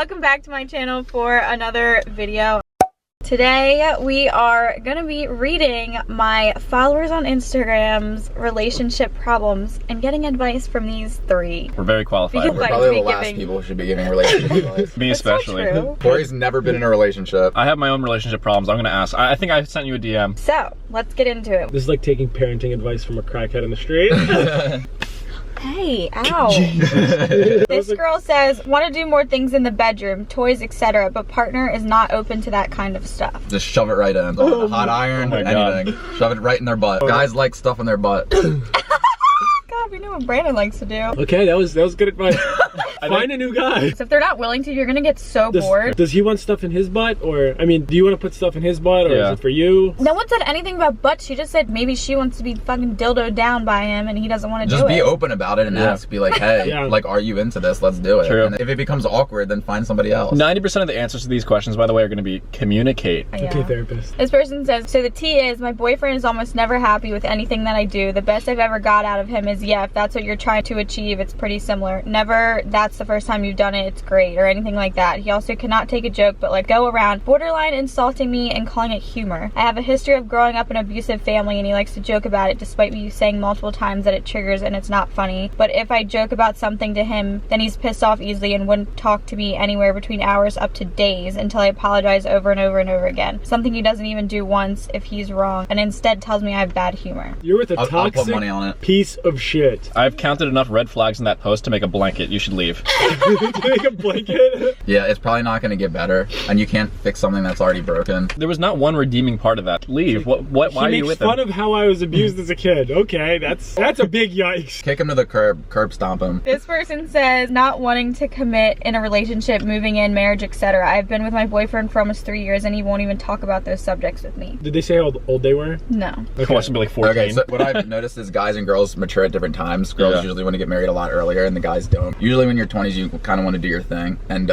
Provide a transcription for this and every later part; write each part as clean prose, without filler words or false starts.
welcome back to my channel for another video. Today we are gonna be reading my followers on Instagram's relationship problems and getting advice from these three. We're very qualified. We're probably the last people who should be giving relationship advice. Me especially. Cory's never been in a relationship. I have my own relationship problems. I'm gonna ask. I think I sent you a DM. So let's get into it. This is like taking parenting advice from a crackhead in the street. Hey, ow. This girl says, want to do more things in the bedroom, toys, etc., but partner is not open to that kind of stuff. Just shove it right in. A hot iron, anything. Shove it right in their butt. Guys like stuff in their butt. God, we know what Brandon likes to do. Okay, that was good advice. Find a new guy. So if they're not willing to, you're gonna get so bored. Does he want stuff in his butt? Or, I mean, do you want to put stuff in his butt, or is it for you? No one said anything about butt. She just said maybe she wants to be fucking dildoed down by him and he doesn't want to do it. Just be open about it and ask. Be like, hey, like, are you into this? Let's do it. True. And if it becomes awkward, then find somebody else. 90% of the answers to these questions, by the way, are gonna be communicate. Yeah. Okay, therapist. This person says, so the tea is, my boyfriend is almost never happy with anything that I do. The best I've ever got out of him is, yeah, if that's what you're trying to achieve, it's pretty similar. Never, that's the first time you've done it, it's great, or anything like that. He also cannot take a joke, but like go around borderline insulting me and calling it humor. I have a history of growing up in an abusive family and he likes to joke about it despite me saying multiple times that it triggers and it's not funny. But if I joke about something to him, then he's pissed off easily and wouldn't talk to me anywhere between hours up to days until I apologize over and over and over again. Something he doesn't even do once if he's wrong, and instead tells me I have bad humor. You're with a I'll toxic put money on it. piece of shit. I've counted enough red flags in that post to make a blanket. You should leave. Make a blanket? Yeah, it's probably not going to get better, and you can't fix something that's already broken. There was not one redeeming part of that. Leave. Why are you with him? He makes fun of how I was abused as a kid. Okay, that's a big yikes. Kick him to the curb stomp him. This person says, not wanting to commit in a relationship, moving in, marriage, etc. I've been with my boyfriend for almost 3 years and he won't even talk about those subjects with me. Did they say how old they were? No. Okay. Watch them be like 14. Okay, so what I've noticed is guys and girls mature at different times. Girls usually want to get married a lot earlier, and the guys don't. Usually when you're 20s, you kind of want to do your thing, and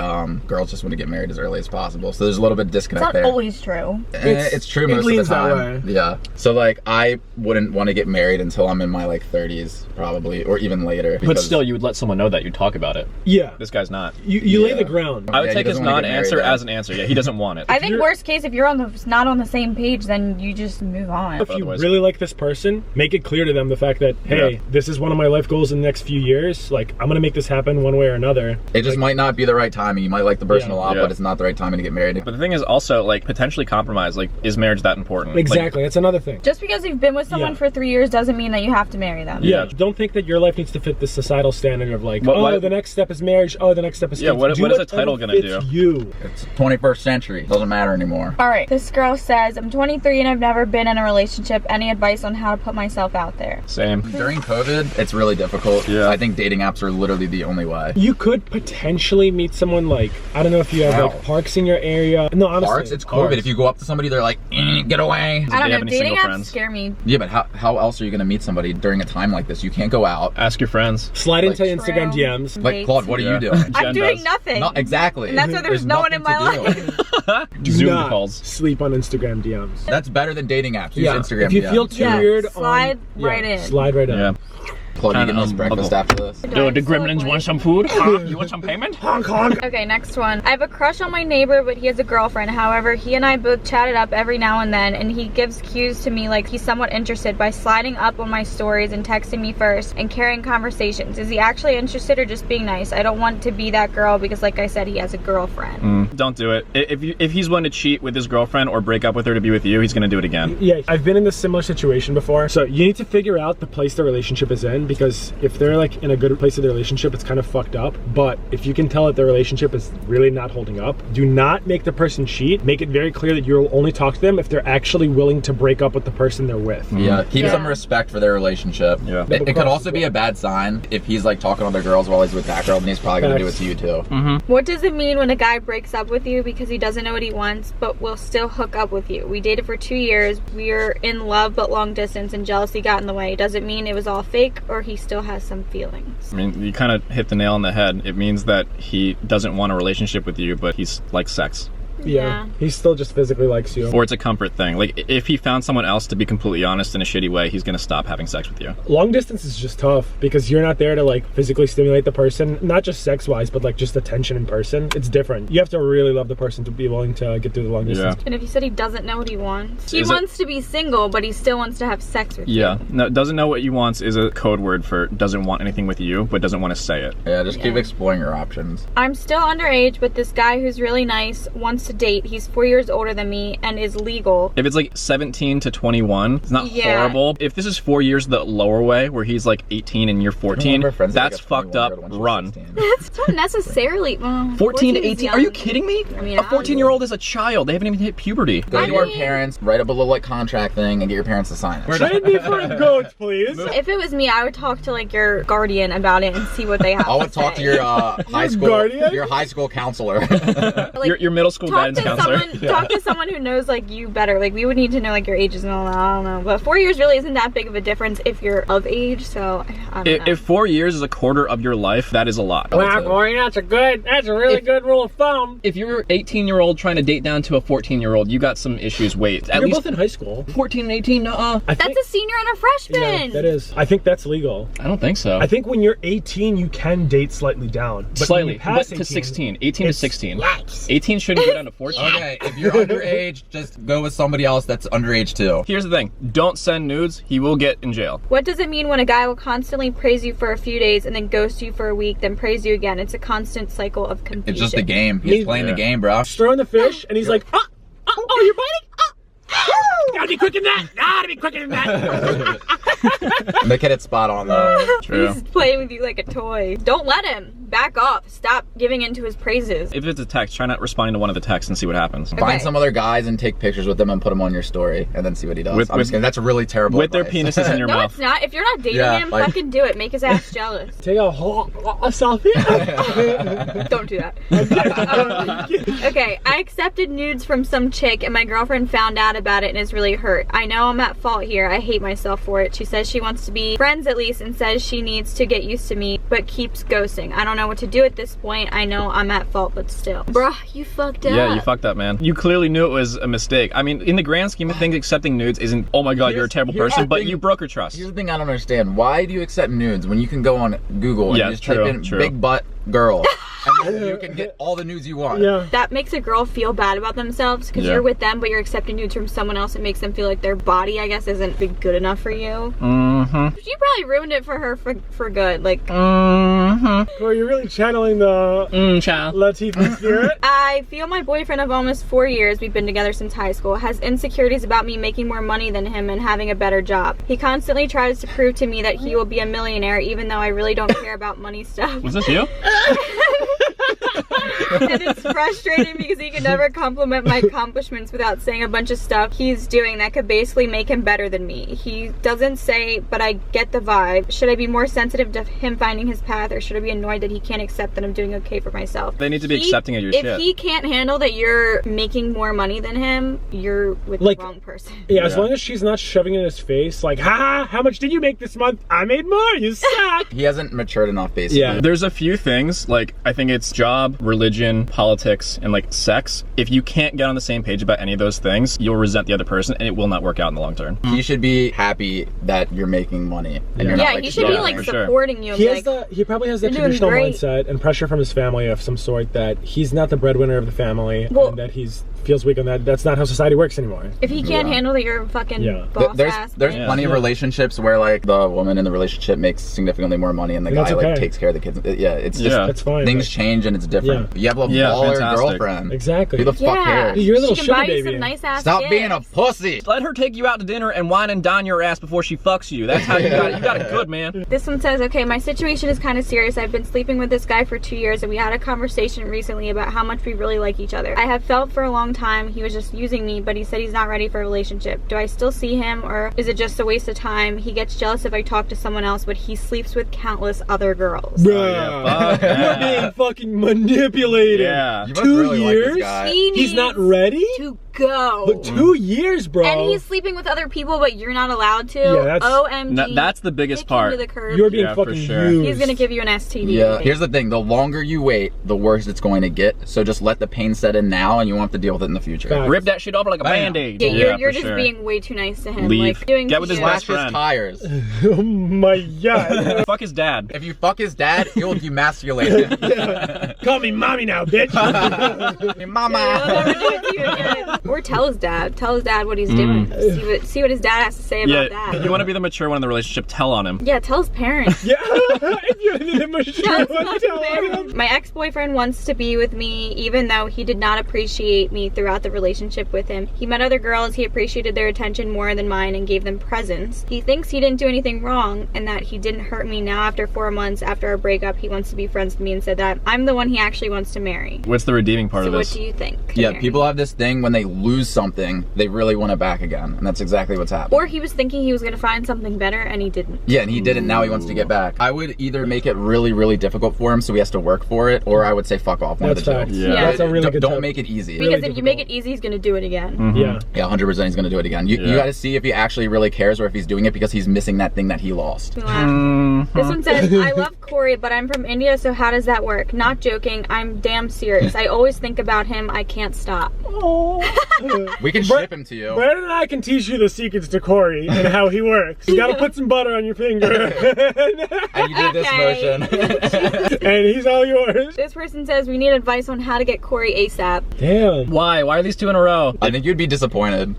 girls just want to get married as early as possible. So there's a little bit of disconnect there. It's not always true. It's true most of the time. Yeah. So like, I wouldn't want to get married until I'm in my like 30s, probably, or even later. But still, you would let someone know that you'd talk about it. Yeah. This guy's not. You lay the ground. I would take his non-answer as an answer. Yeah, he doesn't want it. I think worst case, if you're not on the same page, then you just move on. If you really like this person, make it clear to them the fact that, hey, this is one of my life goals in the next few years. Like, I'm gonna make this happen one way or another. It just might not be the right timing. You might like the person a lot, but it's not the right timing to get married. But the thing is also, like, potentially compromise. Like, is marriage that important? Exactly, that's another thing. Just because you've been with someone for 3 years doesn't mean that you have to marry them. Yeah, don't think that your life needs to fit the societal standard of like, the next step is marriage, the next step is kids. Yeah, what is a title gonna do? You. It's 21st century. Doesn't matter anymore. Alright, this girl says, I'm 23 and I've never been in a relationship. Any advice on how to put myself out there? Same. During COVID, it's really difficult. Yeah. I think dating apps are literally the only way. You could potentially meet someone like, I don't know if you have like parks in your area. No, honestly. Parks? It's COVID. If you go up to somebody, they're like, get away. I don't know, dating apps scare me. Yeah, but how else are you gonna meet somebody during a time like this? You can't go out. Ask your friends. Slide into Instagram DMs. Like, Claude, what are you doing? I'm doing nothing. No, exactly. And that's why there's no one in my life. Zoom calls. Sleep on Instagram DMs. That's better than dating apps. Use Instagram DMs. If you feel too weird, slide right in. Slide right in. Yeah. Claude, you getting us breakfast after this? Do the gremlins want some food? You want some payment? Honk, honk. Okay, next one. I have a crush on my neighbor, but he has a girlfriend. However, he and I both chatted up every now and then, and he gives cues to me like he's somewhat interested by sliding up on my stories and texting me first and carrying conversations. Is he actually interested or just being nice? I don't want to be that girl because, like I said, he has a girlfriend. Don't do it. If he's willing to cheat with his girlfriend or break up with her to be with you, he's gonna do it again. Yeah, I've been in this similar situation before. So you need to figure out the place the relationship is in, because if they're like in a good place of the relationship, it's kind of fucked up. But if you can tell that the relationship is really not holding up, do not make the person cheat. Make it very clear that you'll only talk to them if they're actually willing to break up with the person they're with. Yeah, keep some respect for their relationship. Yeah. It could also be a bad sign if he's like talking to other girls while he's with that girl, then he's probably gonna do it to you too. What does it mean when a guy breaks up with you because he doesn't know what he wants but will still hook up with you? We dated for 2 years, we were in love but long distance and jealousy got in the way. Does it mean it was all fake or he still has some feelings? I mean, you kind of hit the nail on the head. It means that he doesn't want a relationship with you, but he's like sex. Yeah. He still just physically likes you. Or it's a comfort thing. Like, if he found someone else to be completely honest in a shitty way, he's gonna stop having sex with you. Long distance is just tough because you're not there to like physically stimulate the person, not just sex wise, but like just attention in person. It's different. You have to really love the person to be willing to get through the long distance. And if he said he doesn't know what he wants, he wants to be single, but he still wants to have sex with you. Yeah, no, doesn't know what he wants is a code word for doesn't want anything with you, but doesn't want to say it. Yeah, just keep exploring your options. I'm still underage, but this guy who's really nice wants to date. He's 4 years older than me and is legal. If it's like 17 to 21, it's not horrible. If this is 4 years the lower way, where he's like 18 and you're 14, that's fucked up. Run. That's not necessarily. 14 to 18? Are you kidding me? I mean, a 14-year-old is a child. They haven't even hit puberty. Go to our parents, write up a little like contract thing, and get your parents to sign it. Trade me for the goats, please. If it was me, I would talk to like your guardian about it and see what they have. I would talk to your high school counselor. Like, your middle school guidance counselor. Talk to someone who knows like you better. Like we would need to know like your ages and all that. I don't know, but 4 years really isn't that big of a difference if you're of age. So I don't know. If 4 years is a quarter of your life, that is a lot. Wow, Cory, that's a really good rule of thumb. If you're 18-year-old trying to date down to a 14-year-old, you got some issues. Wait, at You're least both in high school. 14 and 18, nuh-uh. That's a senior and a freshman. Yeah, that is. I think that's legal. I don't think so. I think when you're 18, you can date slightly down. But Slightly, but to 16. 18 to 16. Laps. 18 shouldn't go down to 14. Okay, if you're underage, just go with somebody else that's underage too. Here's the thing. Don't send nudes. He will get in jail. What does it mean when a guy will constantly praise you for a few days and then ghost you for a week, then praise you again? It's a constant cycle of confusion. It's just a game. He's playing the game, bro. He's throwing the fish, and he's like, oh, you're biting? Gotta be quicker than that. Gotta be quicker than that. The kid hit spot on though. True. He's playing with you like a toy. Don't let him. Back off. Stop giving into his praises. If it's a text, try not responding to one of the texts and see what happens. Find some other guys and take pictures with them and put them on your story, and then see what he does. I'm just kidding. That's really terrible. With their advice. penises in your No, mouth. it's not. If you're not dating him, like- fucking do it. Make his ass jealous. Take a selfie. Don't do that. Okay, I accepted nudes from some chick and my girlfriend found out about it and is really hurt. I know I'm at fault here. I hate myself for it. She says she wants to be friends at least and says she needs to get used to me, but keeps ghosting. I don't know what to do at this point. I know I'm at fault, but still. Bruh, you fucked up. Yeah, you fucked up, man. You clearly knew it was a mistake. I mean, in the grand scheme of things, accepting nudes isn't, oh my god, you're a terrible person, but you broke her trust. Here's the thing I don't understand. Why do you accept nudes when you can go on Google and just type in big butt girl and then you can get all the nudes you want? Yeah. That makes a girl feel bad about themselves because you're with them, but you're accepting nudes from someone else. It makes them feel like their body, I guess, isn't big good enough for you. Mm-hmm. You probably ruined it for her for good. Like, Cory, you're really channeling the child. Latifah spirit. I feel my boyfriend of almost 4 years, we've been together since high school, has insecurities about me making more money than him and having a better job. He constantly tries to prove to me that he will be a millionaire even though I really don't care about money stuff. Was this you? And it's frustrating because he can never compliment my accomplishments without saying a bunch of stuff he's doing that could basically make him better than me. He doesn't say, but I get the vibe. Should I be more sensitive to him finding his path, or should I be annoyed that he can't accept that I'm doing okay for myself? They need to be accepting of your shit. If he can't handle that you're making more money than him, you're with the wrong person. Yeah, as long as she's not shoving it in his face, like, ha, how much did you make this month? I made more, you suck. He hasn't matured enough, basically. Yeah, there's a few things, like, I think it's job, religion, politics, and like sex. If you can't get on the same page about any of those things, you'll resent the other person and it will not work out in the long term. He should be happy that you're making money and you're not like he should be like supporting you. He probably has the traditional mindset and pressure from his family of some sort that he's not the breadwinner of the family and that he's feels weak on that. That's not how society works anymore. If he can't handle that you're a fucking boss ass. There's plenty of relationships where like the woman in the relationship makes significantly more money and the guy like takes care of the kids. Yeah, it's just that's fine. Things change and it's different. You have a baller girlfriend. Exactly. Who the fuck cares? You're a little she can buy sugar you baby. some nice ass Stop gifts. being a pussy. Let her take you out to dinner and wine and dine your ass before she fucks you. That's how you got it. You got it good, man. This one says, okay, my situation is kind of serious. I've been sleeping with this guy for 2 years and we had a conversation recently about how much we really like each other. I have felt for a long time he was just using me, but he said he's not ready for a relationship. Do I still see him or is it just a waste of time? He gets jealous if I talk to someone else, but he sleeps with countless other girls. Bruh, you're being fucking manipulated. Yeah. You must really like this guy. He's not ready? To go. But 2 years, bro. And he's sleeping with other people, but you're not allowed to. Yeah, that's- OMG. No, that's the biggest part. To the curb. You're being Yeah, for fucking sure. used. He's gonna give you an STD. Yeah, here's the thing. The longer you wait, the worse it's going to get. So just let the pain set in now and you won't have to deal with it in the future. Facts. Rip that shit off like a Bam. band-aid. Yeah, you're for just sure. being way too nice to him. Leave. Like doing Get with his shit. best Slash his friend. tires. Oh my god. Fuck his dad. If you fuck his dad, he'll demasculate him. Call me mommy now, bitch. Hey, mama. He'll never do it to you again. Or tell his dad. Tell his dad what he's doing. See what his dad has to say about Yeah, that. you want to be the mature one in the relationship, tell on him. Yeah, tell his parents. Yeah. If you're the mature That's one, not tell fair. him. My ex-boyfriend wants to be with me even though he did not appreciate me throughout the relationship with him. He met other girls, he appreciated their attention more than mine and gave them presents. He thinks he didn't do anything wrong and that he didn't hurt me. Now after 4 months after our breakup, he wants to be friends with me and said that I'm the one he actually wants to marry. What's the redeeming part So of what this? do you think? Yeah, Mary? people have this thing when they lose something, they really want it back again. And that's exactly what's happening. Or he was thinking he was going to find something better and he didn't. Yeah, and he didn't. Now he wants to get back. I would either make it really, really difficult for him so he has to work for it, or I would say fuck off. One That's of the two. facts. Yeah. That's a really Don't- good Don't tip. make it easy. Because Really if you make it difficult. easy, he's going to do it again. Yeah. Yeah, 100% he's gonna do it again. You Yeah. gotta see if he actually really cares or if he's doing it because he's missing that thing that he lost. This one says, I love Cory, but I'm from India, so how does that work? Not joking, I'm damn serious. I always think about him, I can't stop. We can ship him to you. Brandon and I can teach you the secrets to Cory and how he works. You gotta put some butter on your finger. And you did this Okay. motion. And he's all yours. This person says, we need advice on how to get Cory ASAP. Damn. Why? Why are these two in a row? I think you'd be disappointed.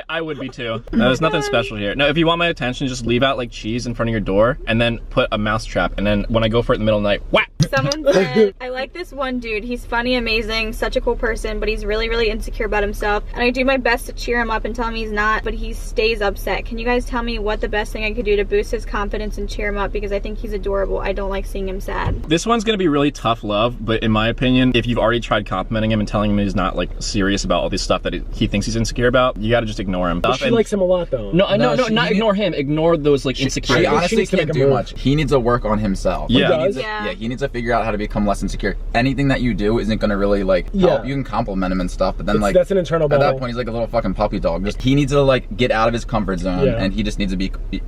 I would be too. There's nothing special here. No, if you want my attention, just leave out like cheese in front of your door and then put a mouse trap. And then when I go for it in the middle of the night, whack! Someone said, I like this one dude. He's funny, amazing, such a cool person, but he's really, really insecure about himself. And I do my best to cheer him up and tell him he's not, but he stays upset. Can you guys tell me what the best thing I could do to boost his confidence and cheer him up? Because I think he's adorable. I don't like seeing him sad. This one's gonna be really tough love, but in my opinion, if you've already tried complimenting him and telling him he's not like serious about all this stuff that he thinks he's insecure about, you gotta just ignore him. She likes him a lot though. No, No, no, she- not ignore him. Ignore those like She insecurities. honestly needs to can't make a do move. much. He needs to work on himself. Yeah. He He needs does? to, Yeah. he needs to figure out how to become less insecure. Anything that you do isn't gonna really like help. Yeah. You can compliment him and stuff, but then like That's an internal at battle. that point he's like a little fucking puppy dog. Just he needs to like get out of his comfort zone Yeah. and he just needs to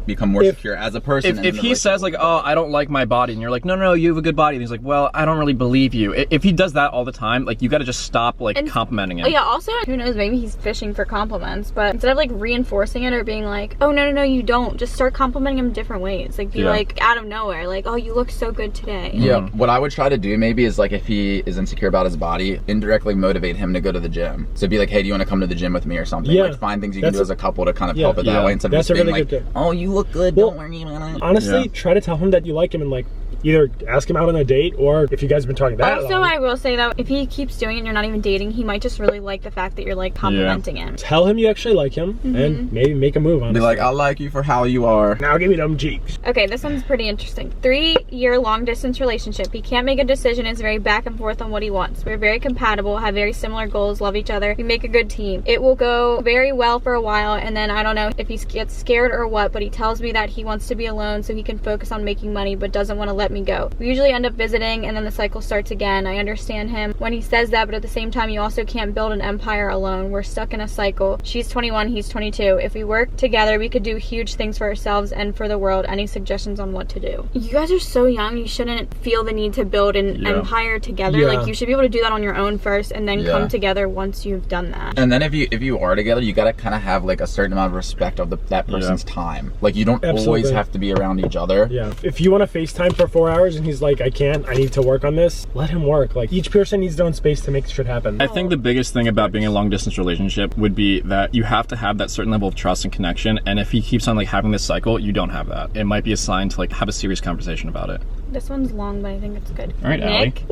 become more secure as a person. and If in the he says like, oh, I don't like my body, and you're like, no, you have a good body, and he's like, well, I don't really believe you. If he does that all the time, like you gotta just stop like And- complimenting him. Oh yeah, also, who knows, maybe he's fishing for compliments, but instead of like reinforcing it or being like, oh no, you don't, just start complimenting him in different ways. Like be Yeah. like out of nowhere, like, oh, you look so good today. Yeah, what I would try to do maybe is like if he is insecure about his body, indirectly motivate him to go to the gym. So be like, hey, do you want to come to the gym with me or something? Yeah. Like find things you can do That's- as a couple to kind of Yeah. help it that Yeah. way instead of That's just a being really like, good tip. oh, you look good, Well, don't worry about it. Honestly, Yeah. try to tell him that you like him and like either ask him out on a date or if you guys have been talking that Also, long, I will say that if he keeps doing it and you're not even dating, he might just really like the fact that you're like complimenting him. tell him you actually like him and maybe make a move on Be it. like, I like you for how you are. Now give me them cheeks. Okay, this one's pretty interesting. 3-year long distance relationship. He can't make a decision, is very back and forth on what he wants. We're very compatible, have very similar goals, love each other. We make a good team. It will go very well for a while, and then I don't know if he gets scared or what, but he tells me that he wants to be alone so he can focus on making money but doesn't want to let me go. We usually end up visiting and then the cycle starts again. I understand him when he says that, but at the same time you also can't build an empire alone. We're stuck in a cycle. She's 21, he's 22. If we work together, we could do huge things for ourselves and for the world. Any suggestions on what to do? You guys are so young, you shouldn't feel the need to build an empire together. Yeah. Like you should be able to do that on your own first and then Yeah. come together once you've done that. And then if you are together, you gotta kind of have like a certain amount of respect of that person's time. Like you don't always Absolutely. have to be around each other. Yeah, if you want to FaceTime for 4 hours and he's like, I can't, I need to work on this, let him work. Like each person needs their own space to make shit happen. I think the biggest thing about being a long distance relationship would be that you have to have that certain level of trust and connection, and if he keeps on like having this cycle, you don't have that. It might be a sign to like have a serious conversation about it. This one's long, but I think it's good. All right, Nick?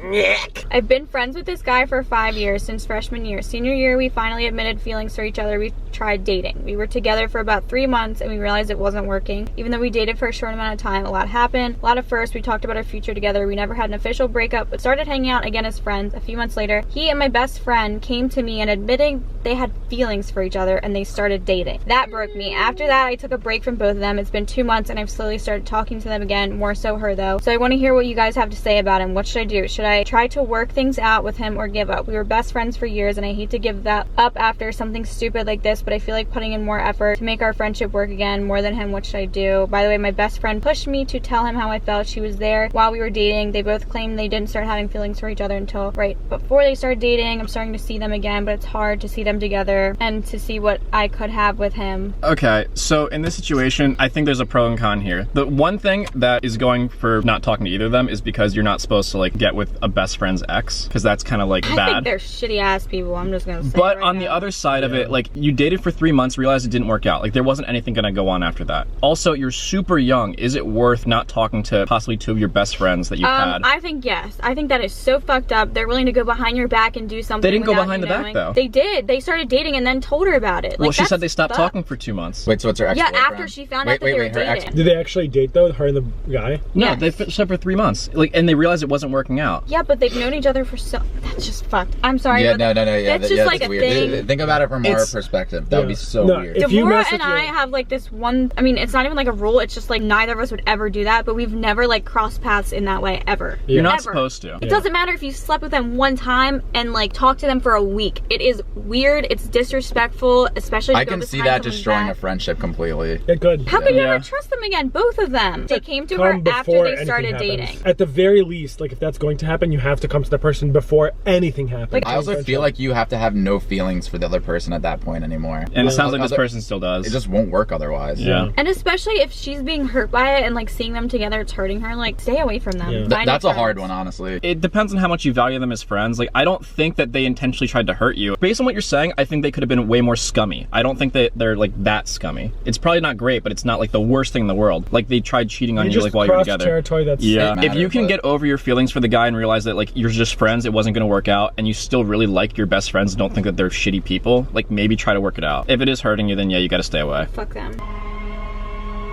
Nick. I've been friends with this guy for 5 years, since freshman year. Senior year, we finally admitted feelings for each other. We tried dating. We were together for about 3 months and we realized it wasn't working. Even though we dated for a short amount of time, a lot happened. A lot of firsts. We talked about our future together. We never had an official breakup, but started hanging out again as friends. A few months later, he and my best friend came to me and admitting they had feelings for each other and they started dating. That broke me. After that, I took a break from both of them. It's been 2 months and I've slowly started talking to them again, more so her though. So I want to hear what you guys have to say about him. What should I do? Should I try to work things out with him or give up? We were best friends for years and I hate to give that up after something stupid like this, but I feel like putting in more effort to make our friendship work again more than him. What should I do? By the way, my best friend pushed me to tell him how I felt. She was there while we were dating. They both claimed they didn't start having feelings for each other until right before they started dating. I'm starting to see them again, but it's hard to see them together and to see what I could have with him. Okay, so in this situation, I think there's a pro and con here. The one thing that is going for not talking to either of them is because you're not supposed to like get with a best friend's ex, because that's kind of like bad. I think they're shitty ass people. I'm just gonna say. But right on now. The other side of it, like you dated for 3 months, realized it didn't work out. Like there wasn't anything gonna go on after that. Also, you're super young. Is it worth not talking to possibly 2 of your best friends that you've had? I think yes. I think that is so fucked up. They're willing to go behind your back and do something. They didn't go without behind you the back knowing. though. They did. They started dating and then told her about it. Well, Like, she said they that's stopped fucked. talking for 2 months. Wait, so it's her Yeah, ex-boyfriend? after she found out that they were her dating. Did they actually date though, her and the guy? No, Yes. they said for 3 months. Like, and they realized it wasn't working out. Yeah, but they've known each other for so. That's just fucked. I'm sorry. Yeah, but no, yeah. That's just like that's a weird. thing. Think about it from our It's- perspective. That would be so No, weird. if you Devorah mess and with I your- have like this one. I mean, it's not even like a rule. It's just like neither of us would ever do that. But we've never like crossed paths in that way ever. You're not Ever. supposed to. It doesn't matter if you slept with them one time and like talked to them for a week. It is weird. It's disrespectful, especially. I can see that destroying a friendship completely. It could. How could you Yeah. ever trust them again? Both of them. They came to Come her after before they anything started happens. dating. At the very least, like if that's going to happen, you have to come to the person before anything happens. Like- I also feel like you have to have no feelings for the other person at that point anymore. And it sounds like this Other- person still does. It just won't work otherwise. Yeah. And especially if she's being hurt by it and like seeing them together, it's hurting her. Like, stay away from them. Yeah. Find That's your a hard friends. one, honestly. It depends on how much you value them as friends. Like, I don't think that they intentionally tried to hurt you. Based on what you're saying, I think they could have been way more scummy. I don't think that they're like that scummy. It's probably not great, but it's not like the worst thing in the world. Like they tried cheating on you just like while you were crossed together. territory that's Yeah. It If you matter, can but- get over your feelings for the guy and realize that like you're just friends, it wasn't gonna work out, and you still really like your best friends and don't think that they're shitty people, like maybe try to work it out. If it is hurting you, then yeah, you gotta stay away. Fuck them.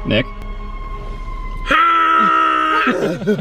Nick?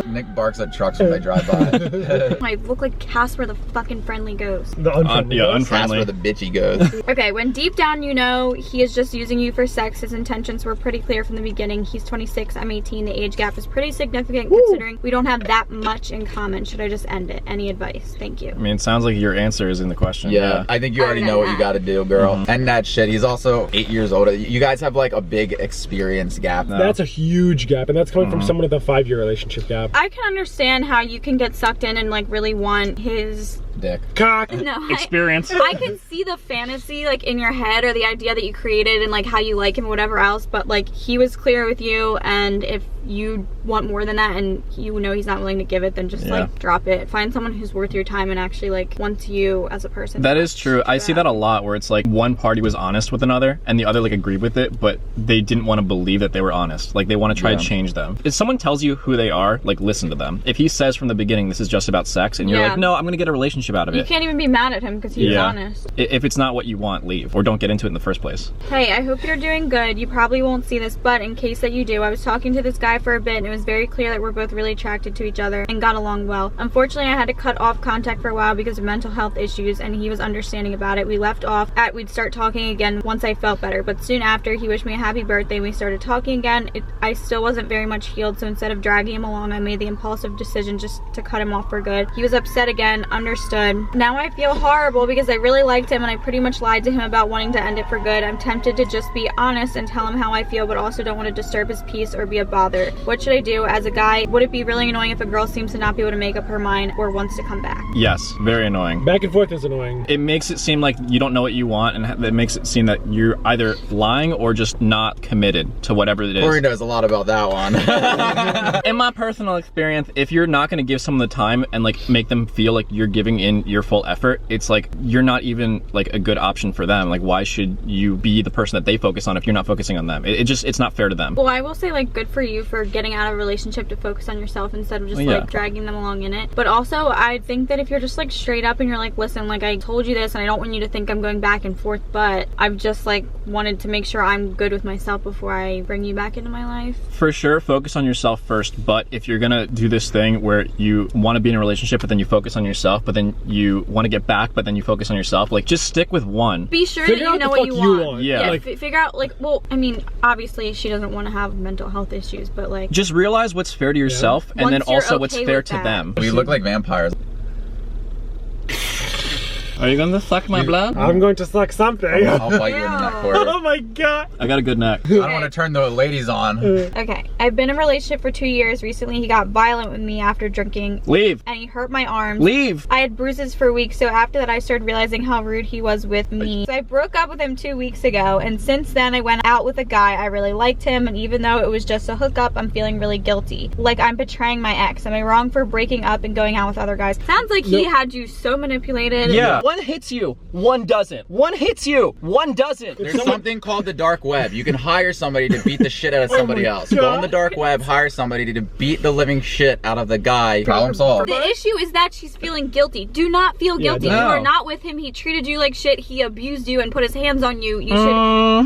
Nick barks at trucks when they drive by. I look like Casper the fucking friendly ghost. the unfriendly. Yeah, ghost. That's unfriendly. where the bitchy goes. Okay, when deep down you know he is just using you for sex, his intentions were pretty clear from the beginning. He's 26, I'm 18. The age gap is pretty significant considering we don't have that much in common. Should I just end it? Any advice? Thank you. I mean, it sounds like your answer is in the question. Yeah, I think you already know what you gotta do, girl. Mm-hmm. And that shit, he's also 8 years older. You guys have like a big experience gap. No. That's a huge gap, and that's coming from someone with a 5-year relationship gap. I can understand how you can get sucked in and like really want his Dick. Cock. no Experience. I can see the fantasy like in your head or the idea that you created and like how you like him or whatever else, but like he was clear with you, and if you want more than that and you know he's not willing to give it, then just Yeah. like drop it. Find someone who's worth your time and actually like wants you as a person. That is true. I see that a lot where it's like one party was honest with another and the other like agreed with it, but they didn't want to believe that they were honest. Like they want to try to change them. If someone tells you who they are, like listen to them. If he says from the beginning this is just about sex and you're Yeah. like, no, I'm gonna get a relationship out of You it. can't even be mad at him because he was Yeah. honest. If it's not what you want, leave or don't get into it in the first place. Hey, I hope you're doing good. You probably won't see this, but in case that you do, I was talking to this guy for a bit and it was very clear that we're both really attracted to each other and got along well. Unfortunately, I had to cut off contact for a while because of mental health issues, and he was understanding about it. We left off at we'd start talking again once I felt better, but soon after he wished me a happy birthday and we started talking again. I still wasn't very much healed, so instead of dragging him along, I made the impulsive decision just to cut him off for good. He was upset again, understood. Now I feel horrible because I really liked him and I pretty much lied to him about wanting to end it for good. I'm tempted to just be honest and tell him how I feel, but also don't want to disturb his peace or be a bother. What should I do as a guy? Would it be really annoying if a girl seems to not be able to make up her mind or wants to come back? Yes, very annoying. Back and forth is annoying. It makes it seem like you don't know what you want, and it makes it seem that you're either lying or just not committed to whatever it is. Corey knows a lot about that one. In my personal experience, if you're not going to give someone the time and like make them feel like you're giving in your full effort, it's like you're not even like a good option for them. Like why should you be the person that they focus on if you're not focusing on them? It's not fair to them. Well, I will say like good for you for getting out of a relationship to focus on yourself instead of just Well, yeah. like dragging them along in it. But also I think that if you're just like straight up and you're like, listen, like I told you this and I don't want you to think I'm going back and forth, but I've just like wanted to make sure I'm good with myself before I bring you back into my life. For sure, focus on yourself first, but if you're gonna do this thing where you want to be in a relationship but then you focus on yourself but then then you want to get back, but then you focus on yourself. Like, just stick with one. Be sure that you know what you want. Yeah. Like, figure out, like, well, I mean, obviously she doesn't want to have mental health issues, but like, just realize what's fair to yourself, and then also what's fair to them. We look like vampires. Are you going to suck my blood? I'm going to suck something. I'll bite you in the neck for it. Oh my god. I got a good neck. I don't want to turn the ladies on. Okay, I've been in a relationship for 2 years. Recently, he got violent with me after drinking. Leave. And he hurt my arms. Leave. I had bruises for weeks, so after that I started realizing how rude he was with me. So I broke up with him 2 weeks ago, and since then I went out with a guy. I really liked him, and even though it was just a hookup, I'm feeling really guilty. Like I'm betraying my ex. Am I wrong for breaking up and going out with other guys? Sounds like he had you so manipulated. Yeah. One hits you, one doesn't. One hits you, one doesn't. There's something called the dark web. You can hire somebody to beat the shit out of somebody else. Go on the dark web, hire somebody to beat the living shit out of the guy. Problem solved. The issue is that she's feeling guilty. Do not feel guilty. no. You are not with him. He treated you like shit. He abused you and put his hands on you. You should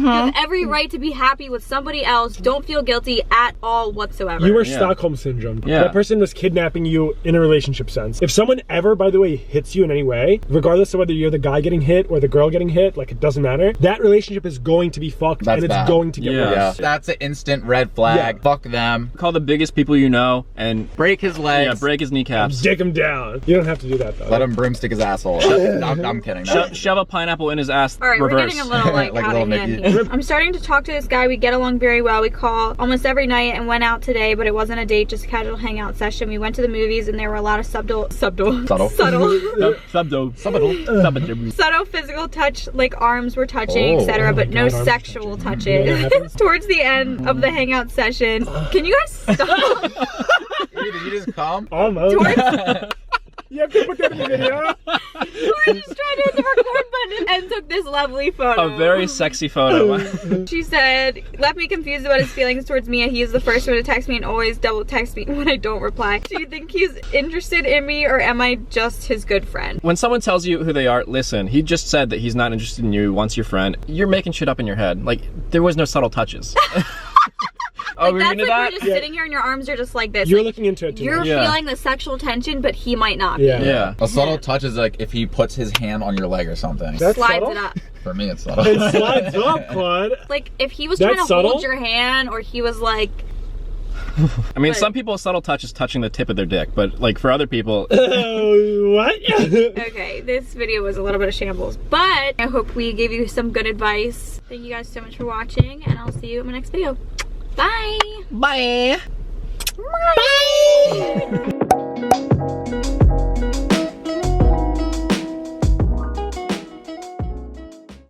have every right to be happy with somebody else. Don't feel guilty at all whatsoever. You were Stockholm Syndrome. Yeah. That person was kidnapping you in a relationship sense. If someone ever, by the way, hits you in any way, regardless of whether you're the guy getting hit or the girl getting hit, like it doesn't matter, that relationship is going to be fucked. That's and it's bad. going to get worse. Yeah. That's an instant red flag. Yeah. Fuck them. Call the biggest people you know and Break his legs. yeah, break his kneecaps. Dick him down. You don't have to do that though. Let him broomstick his asshole. I'm kidding. Shove a pineapple in his ass. All right, reverse. we're getting a little like Like out little of hand Mickey. here. I'm starting to talk to this guy. We get along very well. We call almost every night and went out today, but it wasn't a date, just a casual hangout session. We went to the movies and there were a lot of subtle physical touch, like arms were touching, etc., but no sexual touches. Towards the end of the hangout session, can you guys stop? Did you just come? Almost. You have to put that in the video. Cory just tried to hit the record button and took this lovely photo. A very sexy photo. She said, left me confused about his feelings towards me. He is the first one to text me and always double text me when I don't reply. Do you think he's interested in me or am I just his good friend? When someone tells you who they are, listen, he just said that he's not interested in you, he wants your friend. You're making shit up in your head. Like, there was no subtle touches. Oh, Like, we're that's into like that? you're just sitting here and your arms are just like this. You're like, looking into it too you're much. feeling the sexual tension, but he might not Yeah. be. Yeah. A subtle touch is like if he puts his hand on your leg or something. That's Slides subtle? it up. For me, it's subtle. It slides up, Claude. Like, if he was That's trying to subtle? hold your hand or he was like... I mean, But- some people, subtle touch is touching the tip of their dick, but like for other people, What? Okay, this video was a little bit of shambles, but I hope we gave you some good advice. Thank you guys so much for watching, and I'll see you in my next video. Bye! bye. Bye!